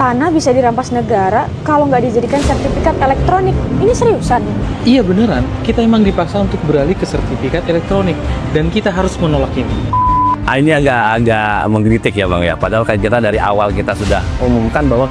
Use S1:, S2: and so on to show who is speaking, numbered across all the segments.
S1: tanah bisa dirampas negara kalau nggak dijadikan sertifikat elektronik. Ini seriusan?
S2: Iya beneran, kita emang dipaksa untuk beralih ke sertifikat elektronik dan kita harus menolak ini.
S3: Ini agak mengkritik ya Bang ya. Padahal kan kita dari awal kita sudah umumkan bahwa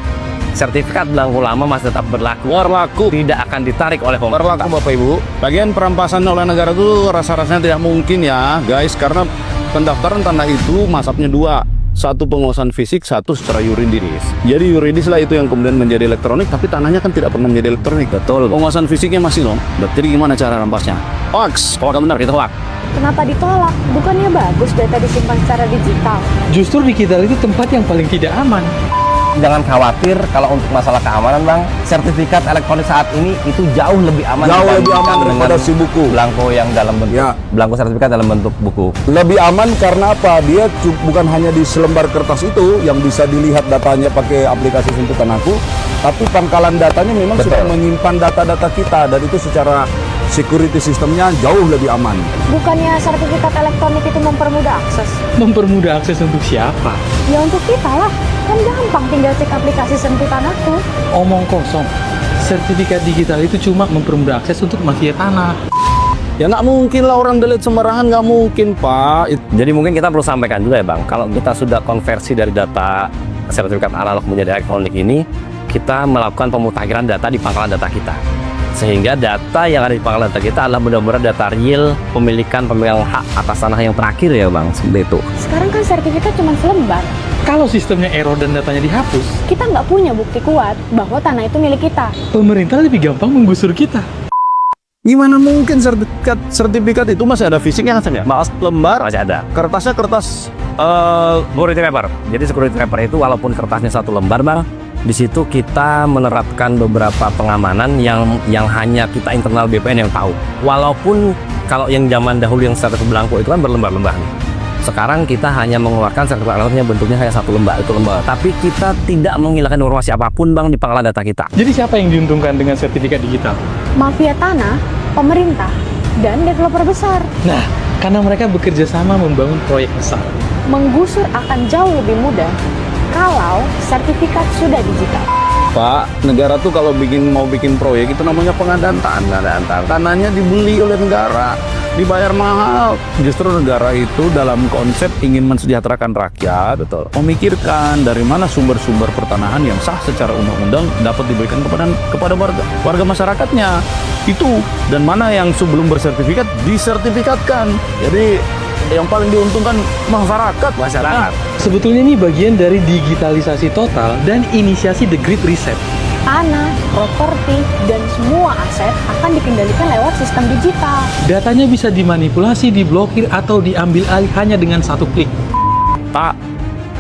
S3: sertifikat belangko lama masih tetap berlaku, tidak akan ditarik oleh pemerintah.
S4: Berlaku Bapak Ibu. Bagian perampasan oleh negara itu rasa-rasanya tidak mungkin ya guys, karena pendaftaran tanah itu masapnya dua. Satu penguasaan fisik, satu secara yuridis. Jadi yuridis lah itu yang kemudian menjadi elektronik, tapi tanahnya kan tidak pernah menjadi elektronik.
S3: Betul.
S4: Penguasaan fisiknya masih loh. Jadi gimana cara rampasnya? Hoax.
S3: Oh benar, kita hoax.
S1: Kenapa ditolak? Bukannya bagus data disimpan secara digital?
S2: Justru digital itu tempat yang paling tidak aman.
S3: Jangan khawatir kalau untuk masalah keamanan Bang, sertifikat elektronik saat ini itu jauh lebih aman.
S4: Jauh lebih
S3: dibandingkan
S4: aman daripada
S3: dengan
S4: si buku.
S3: Belangko yang dalam bentuk,
S4: Ya.
S3: belangko sertifikat dalam bentuk buku.
S4: Lebih aman karena apa? Dia bukan hanya di selembar kertas itu yang bisa dilihat datanya pakai aplikasi Simputan Aku, tapi pangkalan datanya memang
S3: Betul.
S4: sudah menyimpan data-data kita, dan itu secara security sistemnya jauh lebih aman.
S1: Bukannya sertifikat elektronik itu mempermudah akses?
S2: Mempermudah akses untuk siapa?
S1: Ya untuk kita lah. Kan gampang tinggal cek aplikasi Simputan Aku.
S2: Omong kosong. Sertifikat digital itu cuma mempermudah akses untuk mafia tanah.
S4: Ya nggak mungkin lah orang delete sembarangan, nggak mungkin Pak.
S3: Jadi mungkin kita perlu sampaikan juga ya Bang, kalau kita sudah konversi dari data sertifikat analog menjadi elektronik ini, kita melakukan pemutakhiran data di pangkalan data kita. Sehingga data yang ada di pangkalan data kita adalah benar-benar data real pemegang hak atas tanah yang terakhir ya Bang, seperti itu.
S1: Sekarang kan sertifikat cuma selembar.
S2: Kalau sistemnya error dan datanya dihapus,
S1: Kita nggak punya bukti kuat bahwa tanah itu milik kita.
S2: pemerintah lebih gampang menggusur kita.
S4: Gimana mungkin sertifikat itu masih ada fisiknya kan ya?
S3: Maaf,
S4: Lembar,
S3: masih ada.
S4: kertasnya kertas.
S3: Security paper. Jadi security paper itu walaupun kertasnya satu lembar Bang, di situ kita menerapkan beberapa pengamanan yang hanya kita internal BPN yang tahu. Walaupun kalau yang zaman dahulu yang sertifikat belangko itu kan berlembar-lembar nih. Sekarang kita hanya mengeluarkan sertifikat elektroniknya bentuknya hanya satu lembar, itu lembar. Tapi kita tidak menghilangkan informasi apapun Bang di pangkalan data kita.
S2: Jadi siapa yang diuntungkan dengan sertifikat digital?
S1: Mafia tanah, pemerintah, dan developer besar.
S2: Nah, karena mereka bekerja sama membangun proyek besar.
S1: Menggusur akan jauh lebih mudah kalau sertifikat sudah digital.
S4: Pak, negara tuh kalau mau bikin proyek itu namanya pengadaan tanah. Tanahnya dibeli oleh negara, dibayar mahal. Justru negara itu dalam konsep ingin mensejahterakan rakyat, betul, memikirkan dari mana sumber-sumber pertanahan yang sah secara undang-undang dapat diberikan kepada warga masyarakatnya. Itu, dan mana yang sebelum bersertifikat disertifikatkan. Jadi yang paling diuntungkan masyarakat.
S2: Sebetulnya ini bagian dari digitalisasi total dan inisiasi The Great Reset.
S1: Tanah, properti, dan semua aset akan dikendalikan lewat sistem digital.
S2: Datanya bisa dimanipulasi, diblokir, atau diambil alih hanya dengan satu klik.
S4: Pak,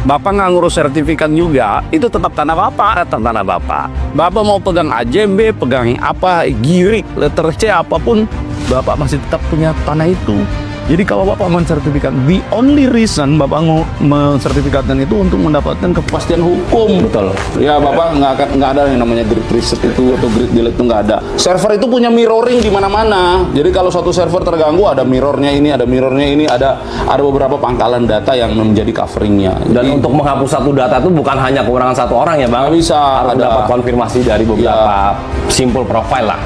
S4: Bapak nggak ngurus sertifikat juga, itu tetap tanah Bapak.
S3: Tanah Bapak.
S4: Bapak mau pegang AJB, pegang apa, girik, letter C, apapun, Bapak masih tetap punya tanah itu. Jadi kalau Bapak mensertifikat, the only reason Bapak mensertifikatkan itu untuk mendapatkan kepastian hukum.
S3: Betul.
S4: Ya Bapak nggak ada yang namanya grid reset itu atau grid delete itu nggak ada. Server itu punya mirroring di mana-mana. Jadi kalau suatu server terganggu, ada mirrornya ini, ada beberapa pangkalan data yang menjadi coveringnya.
S3: Dan untuk menghapus satu data itu bukan hanya kewenangan satu orang ya Bang.
S4: Nggak bisa,
S3: Harus
S4: ada.
S3: dapat konfirmasi dari beberapa simpul profile lah.